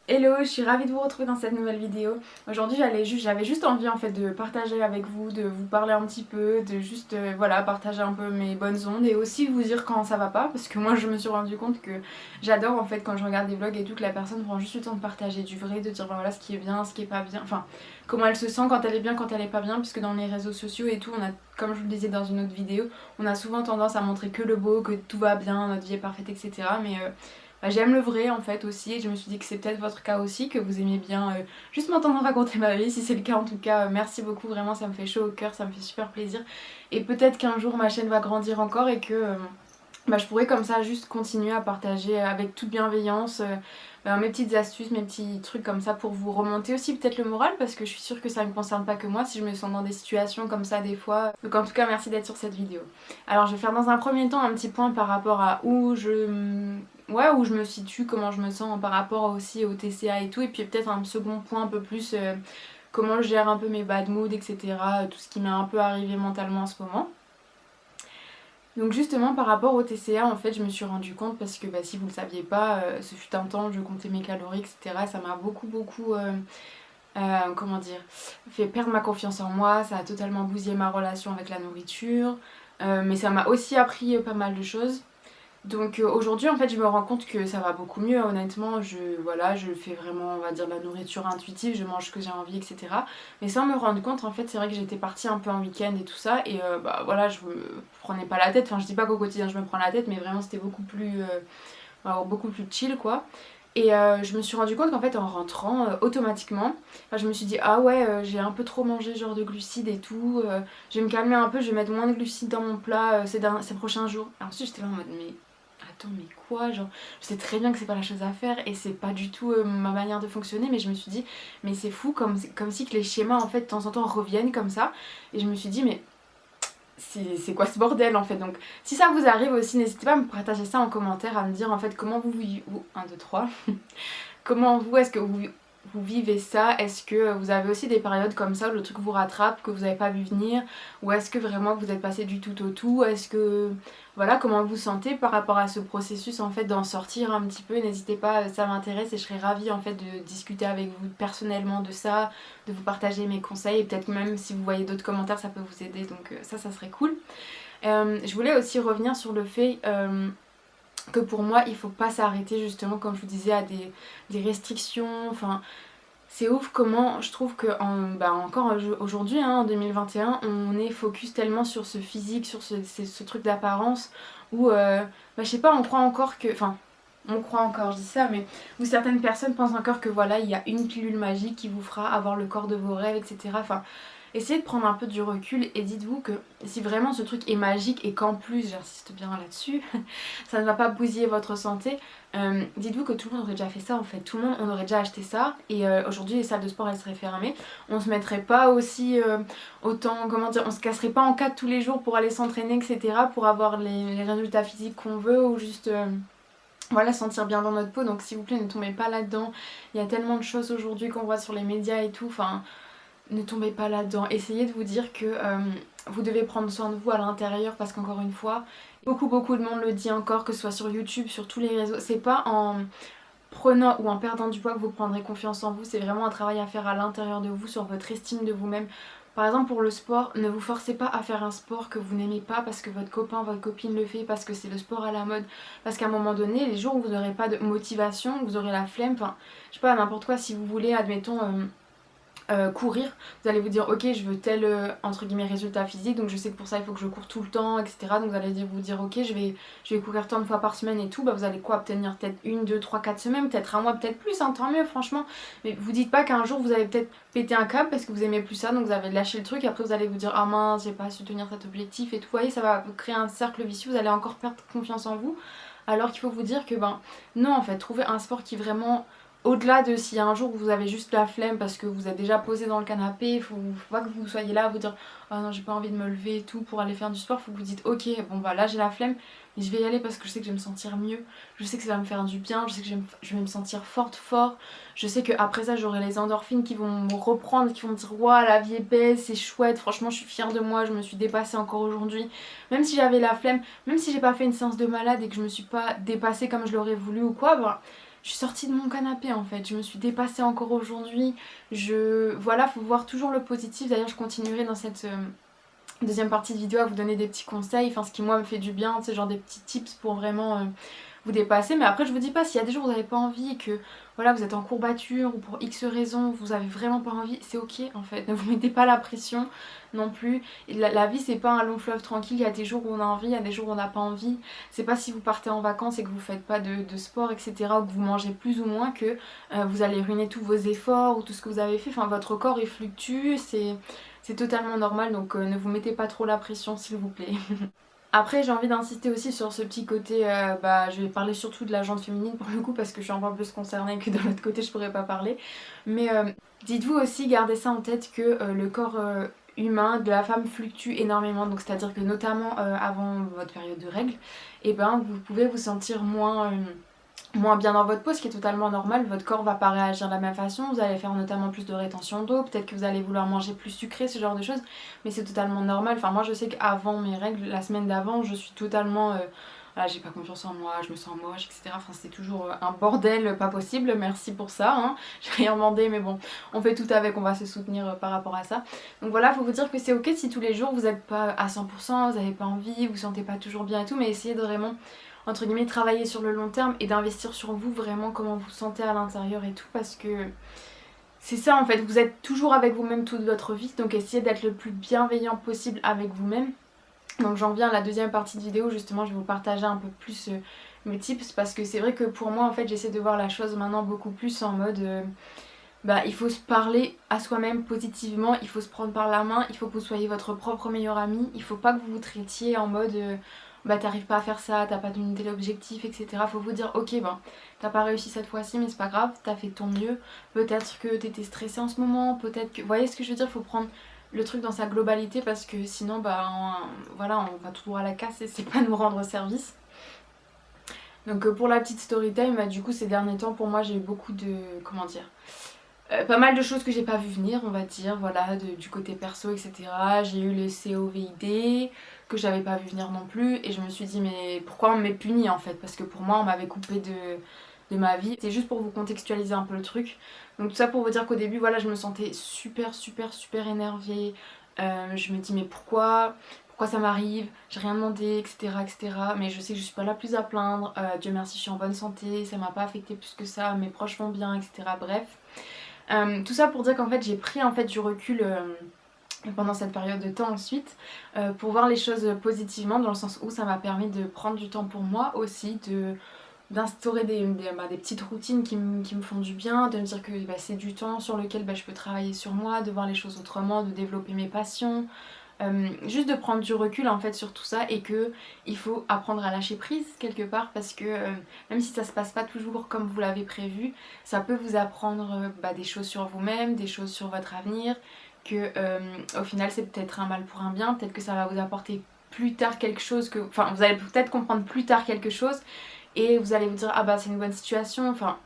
Hello, je suis ravie de vous retrouver dans cette nouvelle vidéo. Aujourd'hui j'avais juste envie en fait de partager avec vous, de vous parler un petit peu, de juste voilà, partager un peu mes bonnes ondes et aussi vous dire quand ça va pas parce que moi je me suis rendu compte que j'adore en fait quand je regarde des vlogs et tout que la personne prend juste le temps de partager du vrai, de dire ben voilà ce qui est bien, ce qui est pas bien, enfin comment elle se sent quand elle est bien, quand elle est pas bien, puisque dans les réseaux sociaux et tout on a, comme je vous le disais dans une autre vidéo, on a souvent tendance à montrer que le beau, que tout va bien, notre vie est parfaite etc. Mais bah, j'aime le vrai en fait aussi et je me suis dit que c'est peut-être votre cas aussi, que vous aimiez bien juste m'entendre raconter ma vie. Si c'est le cas en tout cas, merci beaucoup, vraiment ça me fait chaud au cœur, ça me fait super plaisir. Et peut-être qu'un jour ma chaîne va grandir encore et que bah, je pourrais comme ça juste continuer à partager avec toute bienveillance bah, mes petites astuces, mes petits trucs comme ça pour vous remonter aussi peut-être le moral parce que je suis sûre que ça ne me concerne pas que moi si je me sens dans des situations comme ça des fois. Donc en tout cas merci d'être sur cette vidéo. Alors je vais faire dans un premier temps un petit point par rapport à où je me situe, comment je me sens par rapport aussi au TCA et tout, et puis peut-être un second point un peu plus comment je gère un peu mes bad moods, etc. Tout ce qui m'est un peu arrivé mentalement en ce moment. Donc justement par rapport au TCA en fait je me suis rendu compte parce que bah, si vous le saviez pas, ce fut un temps je comptais mes calories etc. Ça m'a beaucoup comment dire, fait perdre ma confiance en moi, ça a totalement bousillé ma relation avec la nourriture, mais ça m'a aussi appris pas mal de choses. Donc aujourd'hui en fait je me rends compte que ça va beaucoup mieux honnêtement, voilà, je fais vraiment on va dire de la nourriture intuitive, je mange ce que j'ai envie etc. Mais sans me rendre compte en fait c'est vrai que j'étais partie un peu en week-end et tout ça et bah voilà je me prenais pas la tête, enfin je dis pas qu'au quotidien je me prends la tête mais vraiment c'était beaucoup plus chill quoi. Et je me suis rendu compte qu'en fait en rentrant automatiquement, enfin, je me suis dit ah ouais j'ai un peu trop mangé genre de glucides et tout, je vais me calmer un peu, je vais mettre moins de glucides dans mon plat ces prochains jours. Et ensuite j'étais là en mode mais attends mais quoi, genre je sais très bien que c'est pas la chose à faire et c'est pas du tout ma manière de fonctionner, mais je me suis dit mais c'est fou comme si que les schémas en fait de temps en temps reviennent comme ça. Et je me suis dit mais c'est quoi ce bordel en fait. Donc si ça vous arrive aussi n'hésitez pas à me partager ça en commentaire, à me dire en fait comment vous vivez 1, 2, 3 comment vous est-ce que vous vivez ça. Est-ce que vous avez aussi des périodes comme ça où le truc vous rattrape, que vous n'avez pas vu venir, ou est-ce que vraiment vous êtes passé du tout au tout, est-ce que voilà comment vous vous sentez par rapport à ce processus en fait d'en sortir un petit peu. N'hésitez pas, ça m'intéresse et je serais ravie en fait de discuter avec vous personnellement de ça, de vous partager mes conseils et peut-être même si vous voyez d'autres commentaires ça peut vous aider, donc ça serait cool. Je voulais aussi revenir sur le fait que pour moi il faut pas s'arrêter justement comme je vous disais à des restrictions, enfin c'est ouf comment je trouve que encore aujourd'hui hein, en 2021 on est focus tellement sur ce physique, sur ce truc d'apparence où je sais pas, on croit encore que, enfin on croit encore, je dis ça, mais où certaines personnes pensent encore que voilà il y a une pilule magique qui vous fera avoir le corps de vos rêves etc. Enfin essayez de prendre un peu du recul et dites-vous que si vraiment ce truc est magique et qu'en plus, j'insiste bien là-dessus, ça ne va pas bousiller votre santé, dites-vous que tout le monde aurait déjà fait ça en fait. Tout le monde, on aurait déjà acheté ça et aujourd'hui les salles de sport elles seraient fermées. On se mettrait pas aussi autant, comment dire, on se casserait pas en quatre tous les jours pour aller s'entraîner etc. pour avoir les résultats physiques qu'on veut ou juste... voilà, sentir bien dans notre peau, donc s'il vous plaît ne tombez pas là-dedans. Il y a tellement de choses aujourd'hui qu'on voit sur les médias et tout, enfin ne tombez pas là-dedans. Essayez de vous dire que vous devez prendre soin de vous à l'intérieur parce qu'encore une fois, beaucoup de monde le dit encore, que ce soit sur YouTube, sur tous les réseaux. C'est pas en prenant ou en perdant du poids que vous prendrez confiance en vous, c'est vraiment un travail à faire à l'intérieur de vous, sur votre estime de vous-même. Par exemple pour le sport, ne vous forcez pas à faire un sport que vous n'aimez pas parce que votre copain, votre copine le fait, parce que c'est le sport à la mode. Parce qu'à un moment donné, les jours où vous n'aurez pas de motivation, vous aurez la flemme, enfin je sais pas, n'importe quoi, si vous voulez, admettons... courir, vous allez vous dire ok je veux tel entre guillemets résultat physique donc je sais que pour ça il faut que je cours tout le temps etc. Donc vous allez vous dire ok je vais courir tant de fois par semaine et tout, bah vous allez quoi obtenir peut-être 1, 2, 3, 4 semaines, peut-être un mois, peut-être plus, hein, tant mieux franchement, mais vous dites pas qu'un jour vous allez peut-être péter un câble parce que vous aimez plus ça donc vous avez lâché le truc et après vous allez vous dire ah mince j'ai pas su tenir cet objectif et tout, vous voyez ça va créer un cercle vicieux, vous allez encore perdre confiance en vous alors qu'il faut vous dire que ben non en fait trouvez un sport qui vraiment au-delà de s'il y a un jour où vous avez juste la flemme parce que vous êtes déjà posé dans le canapé, faut pas que vous soyez là à vous dire oh non j'ai pas envie de me lever et tout pour aller faire du sport, faut que vous dites ok bon bah là j'ai la flemme mais je vais y aller parce que je sais que je vais me sentir mieux, je sais que ça va me faire du bien, je sais que je vais me sentir fort, je sais qu'après ça j'aurai les endorphines qui vont me reprendre, qui vont me dire waouh la vie est belle, c'est chouette, franchement je suis fière de moi, je me suis dépassée encore aujourd'hui, même si j'avais la flemme, même si j'ai pas fait une séance de malade et que je me suis pas dépassée comme je l'aurais voulu ou quoi, bah, je suis sortie de mon canapé en fait, je me suis dépassée encore aujourd'hui. Voilà, faut voir toujours le positif. D'ailleurs je continuerai dans cette deuxième partie de vidéo à vous donner des petits conseils, enfin ce qui moi me fait du bien, c'est genre des petits tips pour vraiment vous dépasser. Mais après je vous dis pas, s'il y a des jours où vous n'avez pas envie et que voilà vous êtes en courbature ou pour X raisons vous avez vraiment pas envie, c'est ok en fait, ne vous mettez pas la pression non plus. Et la vie c'est pas un long fleuve tranquille, il y a des jours où on a envie, il y a des jours où on n'a pas envie. C'est pas si vous partez en vacances et que vous faites pas de sport etc ou que vous mangez plus ou moins que vous allez ruiner tous vos efforts ou tout ce que vous avez fait. Enfin votre corps il fluctue, c'est totalement normal, donc ne vous mettez pas trop la pression s'il vous plaît. Après j'ai envie d'insister aussi sur ce petit côté, je vais parler surtout de la jante féminine pour le coup parce que je suis un peu plus concernée que de l'autre côté je pourrais pas parler. Mais dites-vous aussi, gardez ça en tête que le corps humain de la femme fluctue énormément. Donc c'est à dire que notamment avant votre période de règles, et vous pouvez vous sentir moins bien dans votre peau, ce qui est totalement normal. Votre corps va pas réagir de la même façon, vous allez faire notamment plus de rétention d'eau, peut-être que vous allez vouloir manger plus sucré, ce genre de choses, mais c'est totalement normal. Enfin moi je sais qu'avant mes règles, la semaine d'avant, je suis totalement voilà, j'ai pas confiance en moi, je me sens moche, etc. Enfin c'était toujours un bordel pas possible, merci pour ça, hein. J'ai rien demandé mais bon, on fait tout avec, on va se soutenir par rapport à ça. Donc voilà, faut vous dire que c'est ok si tous les jours vous êtes pas à 100%, vous avez pas envie, vous vous sentez pas toujours bien et tout, mais essayez de vraiment entre guillemets travailler sur le long terme et d'investir sur vous vraiment, comment vous vous sentez à l'intérieur et tout, parce que c'est ça en fait, vous êtes toujours avec vous-même toute votre vie, donc essayez d'être le plus bienveillant possible avec vous-même. Donc j'en viens à la deuxième partie de vidéo, justement je vais vous partager un peu plus mes tips, parce que c'est vrai que pour moi en fait j'essaie de voir la chose maintenant beaucoup plus en mode il faut se parler à soi-même positivement, il faut se prendre par la main, il faut que vous soyez votre propre meilleur ami, il faut pas que vous vous traitiez en mode t'arrives pas à faire ça, t'as pas tenu tel objectif, etc. Faut vous dire ok t'as pas réussi cette fois-ci mais c'est pas grave, t'as fait ton mieux, peut-être que t'étais stressée en ce moment, peut-être que... Vous voyez ce que je veux dire, faut prendre le truc dans sa globalité parce que sinon voilà on va toujours à la casse et c'est pas nous rendre service. Donc pour la petite story time, du coup ces derniers temps pour moi j'ai eu beaucoup de... comment dire, pas mal de choses que j'ai pas vu venir on va dire, voilà, du côté perso etc. J'ai eu le COVID que j'avais pas vu venir non plus et je me suis dit mais pourquoi on m'est puni en fait, parce que pour moi on m'avait coupé de ma vie. C'est juste pour vous contextualiser un peu le truc. Donc tout ça pour vous dire qu'au début voilà je me sentais super énervée, je me dis mais pourquoi ça m'arrive, j'ai rien demandé etc. Mais je sais que je suis pas la plus à plaindre, Dieu merci je suis en bonne santé, ça m'a pas affecté plus que ça, mes proches vont bien etc. Bref. Tout ça pour dire qu'en fait j'ai pris en fait du recul pendant cette période de temps ensuite pour voir les choses positivement, dans le sens où ça m'a permis de prendre du temps pour moi aussi, d'instaurer des petites routines qui me font du bien, de me dire que c'est du temps sur lequel je peux travailler sur moi, de voir les choses autrement, de développer mes passions. Juste de prendre du recul en fait sur tout ça, et que il faut apprendre à lâcher prise quelque part, parce que même si ça se passe pas toujours comme vous l'avez prévu, ça peut vous apprendre des choses sur vous-même, des choses sur votre avenir, que au final c'est peut-être un mal pour un bien, peut-être que ça va vous apporter plus tard quelque chose, enfin vous allez peut-être comprendre plus tard quelque chose et vous allez vous dire ah c'est une bonne situation. Enfin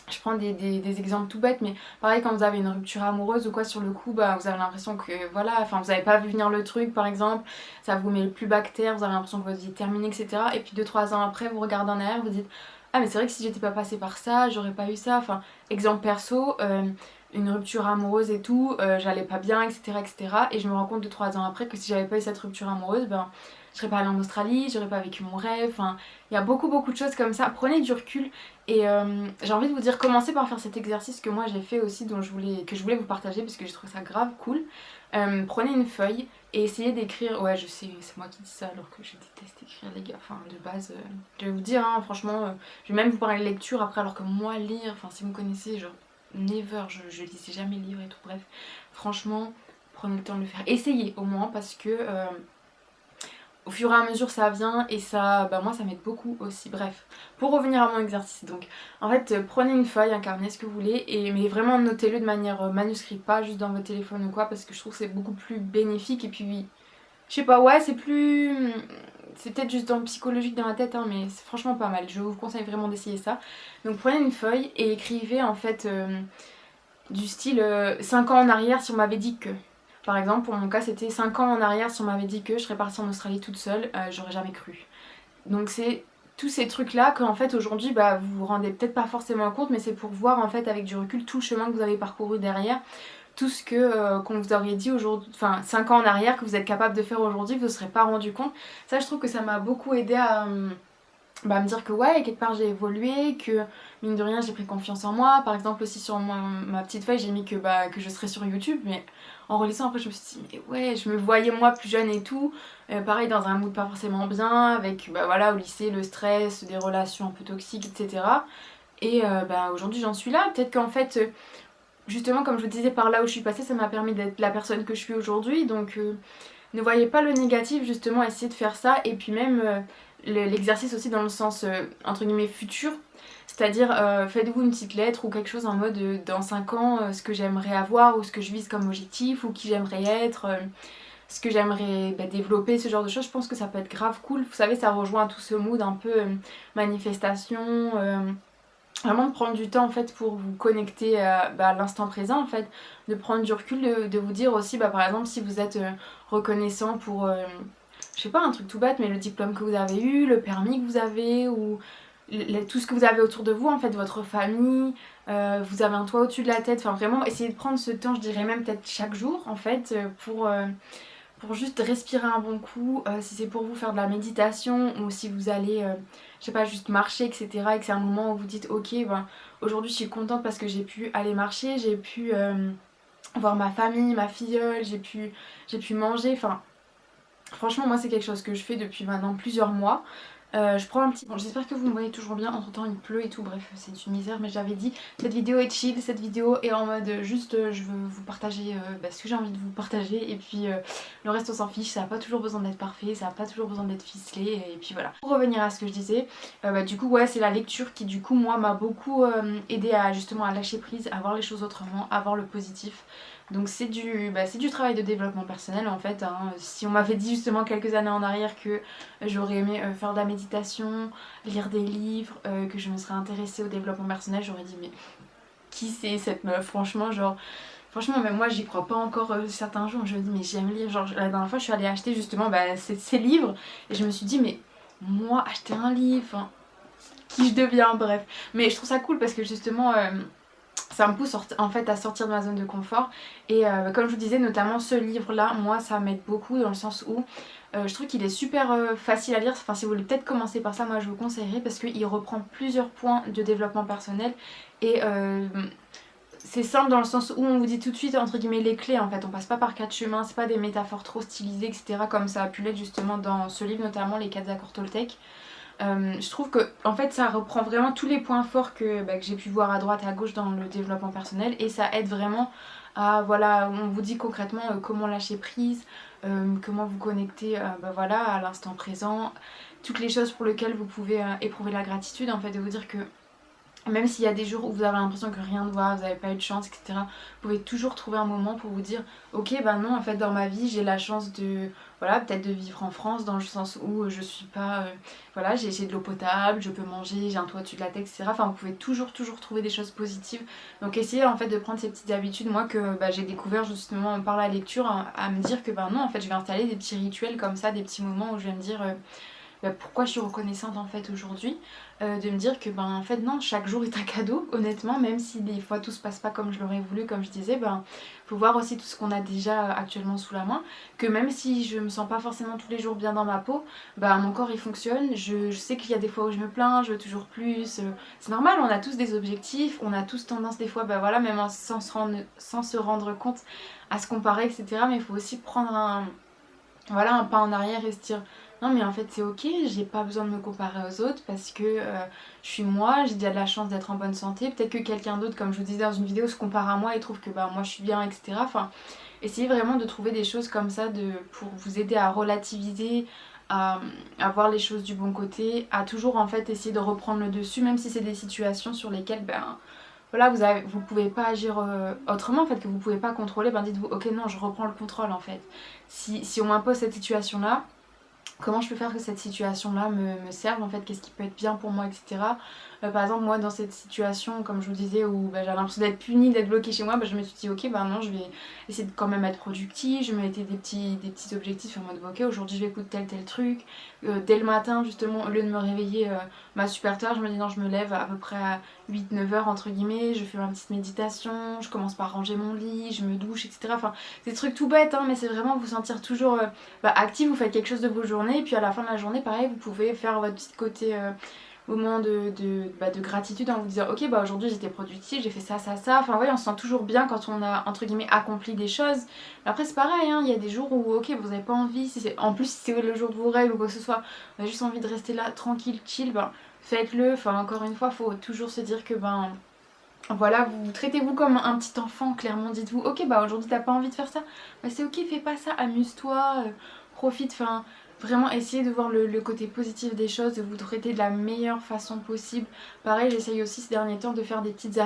je prends des exemples tout bêtes, mais pareil quand vous avez une rupture amoureuse ou quoi, sur le coup vous avez l'impression que voilà, enfin vous avez pas vu venir le truc par exemple, ça vous met le plus bas que terre, vous avez l'impression que votre vie est terminée etc. Et puis 2-3 ans après vous regardez en arrière, vous dites ah mais c'est vrai que si j'étais pas passée par ça, j'aurais pas eu ça. Enfin exemple perso, une rupture amoureuse et tout, j'allais pas bien etc. Et je me rends compte 2-3 ans après que si j'avais pas eu cette rupture amoureuse, je serais pas allée en Australie, j'aurais pas vécu mon rêve. Enfin il y a beaucoup de choses comme ça, prenez du recul. Et j'ai envie de vous dire, commencez par faire cet exercice que moi j'ai fait aussi, que je voulais vous partager parce que j'ai trouvé ça grave cool. Prenez une feuille et essayez d'écrire. Ouais je sais, c'est moi qui dis ça alors que je déteste écrire les gars, enfin de base je vais vous dire franchement, je vais même vous parler de lecture après, alors que moi lire, enfin si vous me connaissez, genre never, je lisais jamais les livres et tout. Bref, franchement prenez le temps de le faire, essayez au moins, parce que au fur et à mesure ça vient, et ça, moi ça m'aide beaucoup aussi. Bref, pour revenir à mon exercice, donc en fait prenez une feuille, un carnet, ce que vous voulez, mais vraiment notez-le de manière manuscrite, pas juste dans votre téléphone ou quoi, parce que je trouve que c'est beaucoup plus bénéfique. Et puis je sais pas, ouais c'est plus... c'est peut-être juste dans le psychologique dans ma tête mais c'est franchement pas mal, je vous conseille vraiment d'essayer ça. Donc prenez une feuille et écrivez en fait du style 5 ans en arrière si on m'avait dit que... Par exemple, pour mon cas, c'était 5 ans en arrière, si on m'avait dit que je serais partie en Australie toute seule, j'aurais jamais cru. Donc c'est tous ces trucs là qu'en fait aujourd'hui bah, vous vous rendez peut-être pas forcément compte, mais c'est pour voir en fait avec du recul tout le chemin que vous avez parcouru derrière, tout ce que qu'on vous aurait dit aujourd'hui, enfin 5 ans en arrière que vous êtes capable de faire aujourd'hui, vous ne serez pas rendu compte. Ça je trouve que ça m'a beaucoup aidé à bah, me dire que ouais, quelque part j'ai évolué, que mine de rien j'ai pris confiance en moi. Par exemple aussi sur ma petite feuille j'ai mis que, bah, que je serais sur YouTube, mais en relisant après je me suis dit mais ouais, je me voyais moi plus jeune et tout, pareil dans un mood pas forcément bien, avec bah voilà au lycée le stress, des relations un peu toxiques etc. Et bah aujourd'hui j'en suis là, peut-être qu'en fait justement comme je vous disais par là où je suis passée ça m'a permis d'être la personne que je suis aujourd'hui, donc ne voyez pas le négatif, justement essayez de faire ça. Et puis même l'exercice aussi dans le sens entre guillemets futur, c'est-à-dire faites-vous une petite lettre ou quelque chose en mode dans 5 ans ce que j'aimerais avoir ou ce que je vise comme objectif ou qui j'aimerais être, ce que j'aimerais bah, développer, ce genre de choses. Je pense que ça peut être grave cool, vous savez ça rejoint tout ce mood un peu manifestation, vraiment de prendre du temps en fait pour vous connecter bah, à l'instant présent en fait, de prendre du recul, de vous dire aussi bah, par exemple si vous êtes reconnaissant pour je sais pas un truc tout bête mais le diplôme que vous avez eu, le permis que vous avez ou tout ce que vous avez autour de vous en fait, votre famille, vous avez un toit au-dessus de la tête, enfin vraiment essayez de prendre ce temps, je dirais même peut-être chaque jour en fait pour juste respirer un bon coup, si c'est pour vous faire de la méditation ou si vous allez, je sais pas, juste marcher etc. et que c'est un moment où vous dites ok, ben, aujourd'hui je suis contente parce que j'ai pu aller marcher, j'ai pu voir ma famille, ma filleule, j'ai pu manger, enfin franchement moi c'est quelque chose que je fais depuis maintenant plusieurs mois. Je prends un petit... Bon j'espère que vous me voyez toujours bien, entre temps il pleut et tout, bref c'est une misère mais j'avais dit cette vidéo est chill, cette vidéo est en mode juste je veux vous partager bah, ce que j'ai envie de vous partager et puis le reste on s'en fiche, ça n'a pas toujours besoin d'être parfait, ça n'a pas toujours besoin d'être ficelé et puis voilà. Pour revenir à ce que je disais, bah, du coup ouais c'est la lecture qui du coup moi m'a beaucoup aidé à justement à lâcher prise, à voir les choses autrement, à voir le positif. Donc c'est du travail de développement personnel en fait, hein. Si on m'avait dit justement quelques années en arrière que j'aurais aimé faire de la méditation, lire des livres, que je me serais intéressée au développement personnel, j'aurais dit mais qui c'est cette meuf, franchement genre... Franchement même moi j'y crois pas encore certains jours, je me dis mais j'aime lire, genre la dernière fois je suis allée acheter justement bah, ces livres et je me suis dit mais moi acheter un livre, enfin, qui je deviens, bref. Mais je trouve ça cool parce que justement ça me pousse en fait à sortir de ma zone de confort et comme je vous disais notamment ce livre là moi ça m'aide beaucoup dans le sens où je trouve qu'il est super facile à lire, enfin si vous voulez peut-être commencer par ça moi je vous conseillerais parce qu'il reprend plusieurs points de développement personnel et c'est simple dans le sens où on vous dit tout de suite entre guillemets les clés en fait, on passe pas par 4 chemins, c'est pas des métaphores trop stylisées etc comme ça a pu l'être justement dans ce livre notamment les 4 accords Toltec. Je trouve que en fait ça reprend vraiment tous les points forts que j'ai pu voir à droite et à gauche dans le développement personnel et ça aide vraiment à voilà, on vous dit concrètement comment lâcher prise, comment vous connecter voilà, à l'instant présent, toutes les choses pour lesquelles vous pouvez éprouver la gratitude en fait, de vous dire que même s'il y a des jours où vous avez l'impression que rien ne va, vous n'avez pas eu de chance, etc. Vous pouvez toujours trouver un moment pour vous dire ok bah non en fait dans ma vie j'ai la chance de voilà peut-être de vivre en France dans le sens où je suis pas voilà j'ai de l'eau potable, je peux manger, j'ai un toit au-dessus de la tête etc. Enfin vous pouvez toujours trouver des choses positives. Donc essayez en fait de prendre ces petites habitudes moi que j'ai découvert justement par la lecture à me dire que non en fait je vais installer des petits rituels comme ça, des petits moments où je vais me dire pourquoi je suis reconnaissante en fait aujourd'hui, de me dire que en fait non, chaque jour est un cadeau honnêtement, même si des fois tout se passe pas comme je l'aurais voulu, comme je disais, faut voir aussi tout ce qu'on a déjà actuellement sous la main, que même si je me sens pas forcément tous les jours bien dans ma peau, mon corps il fonctionne, je sais qu'il y a des fois où je me plains, je veux toujours plus, c'est normal, on a tous des objectifs, on a tous tendance des fois voilà, même sans se rendre compte à se comparer etc, mais il faut aussi prendre un pas en arrière et se dire non mais en fait c'est ok, j'ai pas besoin de me comparer aux autres parce que je suis moi, j'ai déjà de la chance d'être en bonne santé, peut-être que quelqu'un d'autre comme je vous disais dans une vidéo se compare à moi et trouve que moi je suis bien etc. Enfin essayez vraiment de trouver des choses comme ça pour vous aider à relativiser, à voir les choses du bon côté, à toujours en fait essayer de reprendre le dessus même si c'est des situations sur lesquelles voilà, vous pouvez pas agir autrement en fait, que vous pouvez pas contrôler, dites-vous ok non je reprends le contrôle en fait. Si on m'impose cette situation là, comment je peux faire que cette situation là me serve en fait, qu'est-ce qui peut être bien pour moi etc. Par exemple moi dans cette situation comme je vous disais où j'avais l'impression d'être punie, d'être bloquée chez moi, je me suis dit ok bah non je vais essayer de quand même être productive, je me mettais des petits objectifs en mode ok aujourd'hui je vais écouter tel truc, dès le matin justement au lieu de me réveiller super tard, je me dis non je me lève à peu près à 8-9 heures entre guillemets, je fais ma petite méditation, je commence par ranger mon lit, je me douche etc. Enfin c'est des trucs tout bêtes mais c'est vraiment vous sentir toujours actif, vous faites quelque chose de vos journées et puis à la fin de la journée pareil vous pouvez faire votre petit côté moment de gratitude en vous disant ok bah aujourd'hui j'étais productive, j'ai fait ça, enfin ouais on se sent toujours bien quand on a entre guillemets accompli des choses. Après c'est pareil, il y a des jours où ok vous avez pas envie, en plus si c'est le jour de vos règles ou quoi que ce soit, vous avez juste envie de rester là tranquille, chill, faites-le, enfin encore une fois faut toujours se dire que voilà, vous traitez-vous comme un petit enfant, clairement dites-vous ok bah aujourd'hui t'as pas envie de faire ça, c'est ok fais pas ça, amuse-toi, profite, enfin vraiment essayez de voir le côté positif des choses, de vous traiter de la meilleure façon possible. Pareil j'essaye aussi ces derniers temps de faire des petites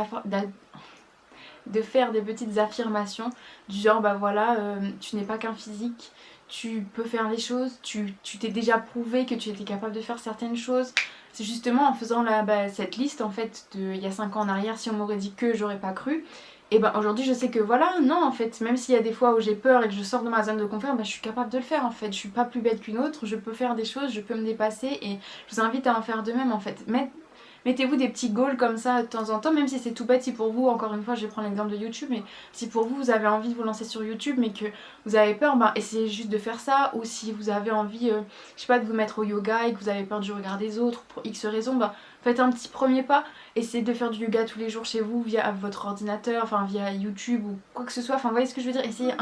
affirmations du genre bah voilà tu n'es pas qu'un physique, tu peux faire les choses, tu t'es déjà prouvé que tu étais capable de faire certaines choses. C'est justement en faisant cette liste en fait de il y a 5 ans en arrière, si on m'aurait dit que j'aurais pas cru, et aujourd'hui je sais que voilà, non en fait, même s'il y a des fois où j'ai peur et que je sors de ma zone de confort, je suis capable de le faire en fait, je suis pas plus bête qu'une autre, je peux faire des choses, je peux me dépasser et je vous invite à en faire de même en fait. Mettez-vous des petits goals comme ça de temps en temps, même si c'est tout bête, si pour vous, encore une fois, je vais prendre l'exemple de YouTube, mais si pour vous, vous avez envie de vous lancer sur YouTube, mais que vous avez peur, essayez juste de faire ça, ou si vous avez envie, je sais pas, de vous mettre au yoga et que vous avez peur du regard des autres, pour X raisons, faites un petit premier pas, essayez de faire du yoga tous les jours chez vous, via votre ordinateur, enfin via YouTube ou quoi que ce soit, enfin vous voyez ce que je veux dire, essayez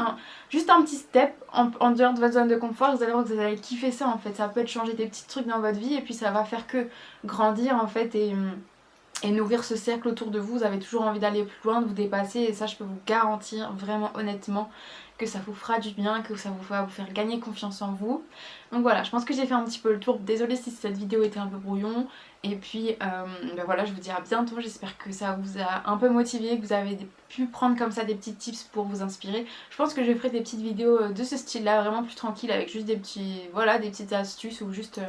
juste un petit step en dehors de votre zone de confort, vous allez voir que vous allez kiffer ça en fait, ça peut être changer des petits trucs dans votre vie et puis ça va faire que grandir en fait et nourrir ce cercle autour de vous. Vous avez toujours envie d'aller plus loin, de vous dépasser et ça je peux vous garantir vraiment honnêtement que ça vous fera du bien, que ça va vous faire gagner confiance en vous. Donc voilà, je pense que j'ai fait un petit peu le tour. Désolée si cette vidéo était un peu brouillon. Et puis voilà, je vous dis à bientôt. J'espère que ça vous a un peu motivé, que vous avez pu prendre comme ça des petits tips pour vous inspirer. Je pense que je ferai des petites vidéos de ce style-là, vraiment plus tranquille, avec juste des petites astuces ou juste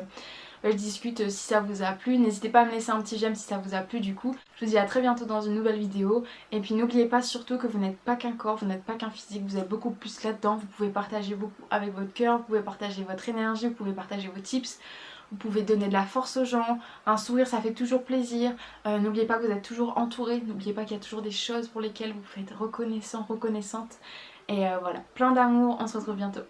je discute si ça vous a plu. N'hésitez pas à me laisser un petit j'aime si ça vous a plu du coup. Je vous dis à très bientôt dans une nouvelle vidéo. Et puis n'oubliez pas surtout que vous n'êtes pas qu'un corps, vous n'êtes pas qu'un physique, vous êtes beaucoup plus là-dedans. Vous pouvez partager beaucoup avec votre cœur, vous pouvez partager votre énergie, vous pouvez partager vos tips. Vous pouvez donner de la force aux gens, un sourire ça fait toujours plaisir, n'oubliez pas que vous êtes toujours entouré, n'oubliez pas qu'il y a toujours des choses pour lesquelles vous faites reconnaissant, reconnaissante. Et voilà, plein d'amour, on se retrouve bientôt.